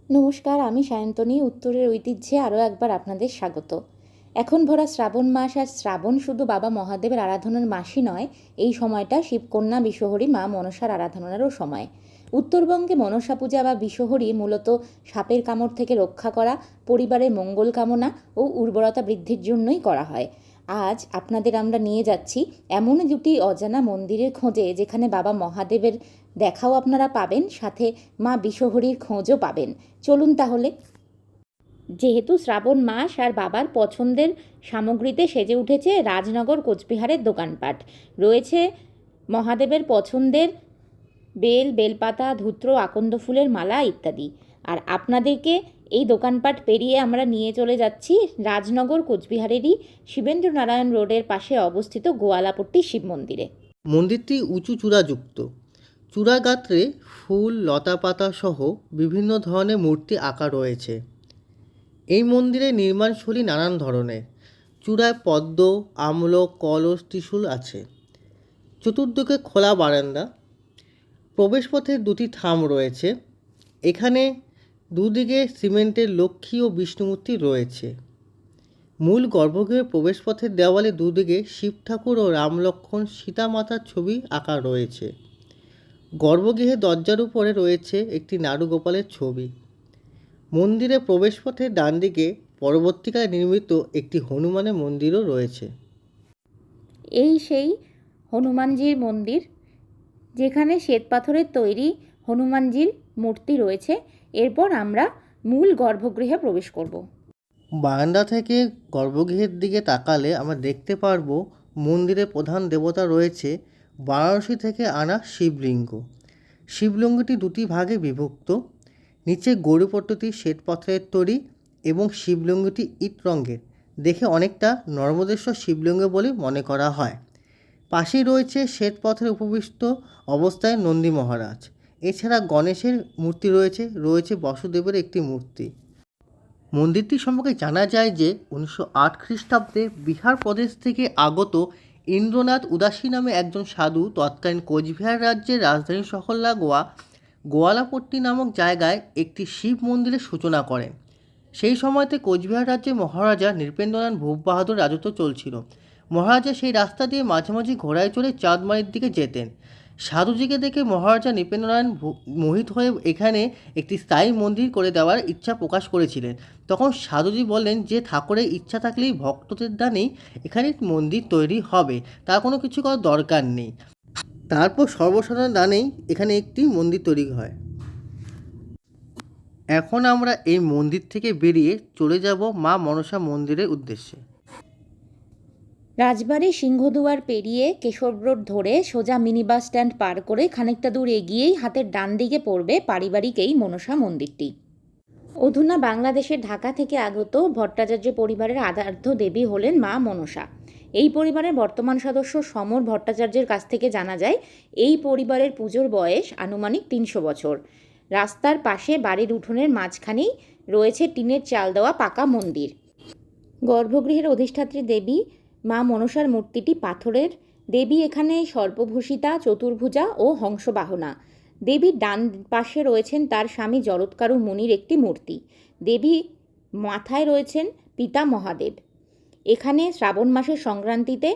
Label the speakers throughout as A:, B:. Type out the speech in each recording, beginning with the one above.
A: নমস্কার, আমি সায়ন্তনী। উত্তরের ঐতিহ্যে আরও একবার আপনাদের স্বাগত। এখন ভরা শ্রাবণ মাস, আর শ্রাবণ শুধু বাবা মহাদেবের আরাধনার মাসই নয়, এই সময়টা শিবকন্যা বিষহরী মা মনসার আরাধনারও সময়। উত্তরবঙ্গে মনসা পূজা বা বিষহরী মূলত সাপের কামড় থেকে রক্ষা করা, পরিবারের মঙ্গল কামনা ও উর্বরতা বৃদ্ধির জন্যই করা হয়। আজ আপনাদের আমরা নিয়ে যাচ্ছি এমন দুটি অজানা মন্দিরের খোঁজে, যেখানে বাবা মহাদেবের দেখাও আপনারা পাবেন, সাথে মা বিষহরীর খোঁজও পাবেন। চলুন তাহলে। যেহেতু শ্রাবণ মাস আর বাবার পছন্দের সামগ্রীতে সেজে উঠেছে রাজনগর কোচবিহারের দোকানপাট। রয়েছে মহাদেবের পছন্দের বেলপাতা, ধূত্র, আকন্দ ফুলের মালা ইত্যাদি। আর আপনাদেরকে এই দোকানপাট পেরিয়ে আমরা নিয়ে চলে যাচ্ছি রাজনগর কোচবিহারেরই শিবেন্দ্রনারায়ণ রোডের পাশে অবস্থিত গোয়ালাপট্টি শিব মন্দিরে।
B: মন্দিরটি উঁচু চূড়াযুক্ত। চূড়াগাত্রে ফুল, লতাপাতা সহ বিভিন্ন ধরনের মূর্তি আঁকা রয়েছে। এই মন্দিরের নির্মাণশৈলী নানান ধরনের। চূড়ায় পদ্ম, আমলক, কলস, ত্রিশূল আছে। চতুর্দিকে খোলা বারান্দা। প্রবেশপথে দুটি থাম রয়েছে। এখানে দুদিকে সিমেন্টের লক্ষ্মী ও বিষ্ণুমূর্তি রয়েছে। মূল গর্ভগৃহের প্রবেশপথের দেওয়ালে দুদিকে শিব ঠাকুর ও রাম লক্ষ্মণ সীতা মাতার ছবি আঁকা রয়েছে। গর্ভগৃহের দরজার উপরে রয়েছে একটি নাড়ুগোপালের ছবি। মন্দিরের প্রবেশপথের ডান দিকে পরবর্তীকালে নির্মিত একটি হনুমানের মন্দিরও রয়েছে।
A: এই সেই হনুমানজির মন্দির, যেখানে শ্বেতপাথরের তৈরি হনুমানজির মূর্তি রয়েছে। এরপর আমরা মূল গর্ভগৃহে প্রবেশ করব।
B: বারান্দা থেকে গর্ভগৃহের দিকে তাকালে আমরা দেখতে পারবো মন্দিরের প্রধান দেবতা রয়েছে বারাণসী থেকে আনা শিবলিঙ্গ। শিবলিঙ্গটি দুটি ভাগে বিভক্ত। নিচে গৌরপট্টটি শ্বেতপাথরের তৈরি এবং শিবলিঙ্গটি ইট রঙের, দেখে অনেকটা নর্মদেশ্বর শিবলিঙ্গ বলে মনে করা হয়। পাশেই রয়েছে শ্বেতপাথরে উপবিষ্ট অবস্থায় নন্দী মহারাজ। এছাড়া গণেশের মূর্তি রয়েছে বসুদেবের একটি মূর্তি। মন্দিরটি সম্পর্কে জানা যায় যে 1908 খ্রিস্টাব্দে বিহার প্রদেশ থেকে আগত ইন্দ্রনাথ উদাসী নামে একজন সাধু তৎকালীন কোচবিহার রাজ্যের রাজধানী শহর লাগোয়া গোয়ালাপট্টি নামক জায়গায় একটি শিব মন্দিরের সূচনা করেন। সেই সময়তে কোচবিহার রাজ্যে মহারাজা নৃপেন্দ্রনাথ ভূপ বাহাদুর রাজত্ব চলছিল। মহারাজা সেই রাস্তা দিয়ে মাঝে মাঝে ঘোড়ায় চড়ে চাঁদমারির দিকে যেতেন। সাধুজিকে দেখে মহারাজা নৃপেন্দ্রনারায়ণ মোহিত হয়ে এখানে একটি স্থায়ী মন্দির করে দেওয়ার ইচ্ছা প্রকাশ করেছিলেন। তখন সাধুজি বললেন যে ঠাকুরের ইচ্ছা থাকলেই ভক্তদের দানেই এখানে মন্দির তৈরি হবে, তার কোনো কিছু করার দরকার নেই। তারপর সর্বসাধারণ দানেই এখানে একটি মন্দির তৈরি হয়। এখন আমরা এই মন্দির থেকে বেরিয়ে চলে যাব মা মনসা মন্দিরের উদ্দেশ্যে।
A: রাজবাড়ি সিংহদুয়ার পেরিয়ে কেশব রোড ধরে সোজা মিনি বাস স্ট্যান্ড পার করে খানিকটা দূর এগিয়েই হাতের ডান দিকে পড়বে পারিবারিক এই মনসা মন্দিরটি। অধুনা বাংলাদেশের ঢাকা থেকে আগত ভট্টাচার্য পরিবারের আরাধ্য দেবী হলেন মা মনসা। এই পরিবারের বর্তমান সদস্য সমর ভট্টাচার্যের কাছ থেকে জানা যায় এই পরিবারের পুজোর বয়স আনুমানিক 300 বছর। রাস্তার পাশে বাড়ির উঠোনের মাঝখানেই রয়েছে টিনের চাল দেওয়া পাকা মন্দির। গর্ভগৃহের অধিষ্ঠাত্রী দেবী মা মনসার মূর্তিটি পাথরের। দেবী এখানে সর্পভূষিতা, চতুর্ভুজা ও হংসবাহনা। দেবীর ডান পাশে রয়েছেন তার স্বামী জরৎকারু মুনির একটি মূর্তি। দেবী মাথায় রয়েছেন পিতা মহাদেব। এখানে শ্রাবণ মাসের সংক্রান্তিতে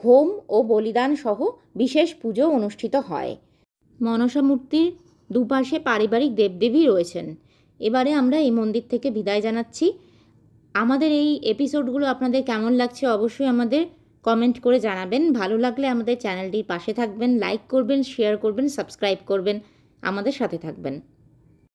A: হোম ও বলিদান সহ বিশেষ পুজো অনুষ্ঠিত হয়। মনসা মূর্তির দুপাশে পারিবারিক দেবদেবী রয়েছেন। এবারে আমরা এই মন্দির থেকে বিদায় জানাচ্ছি। আমাদের এই এপিসোডগুলো আপনাদের কেমন লাগছে অবশ্যই আমাদের কমেন্ট করে জানাবেন। ভালো লাগলে আমাদের চ্যানেলটির পাশে থাকবেন, লাইক করবেন, শেয়ার করবেন, সাবস্ক্রাইব করবেন, আমাদের সাথে থাকবেন।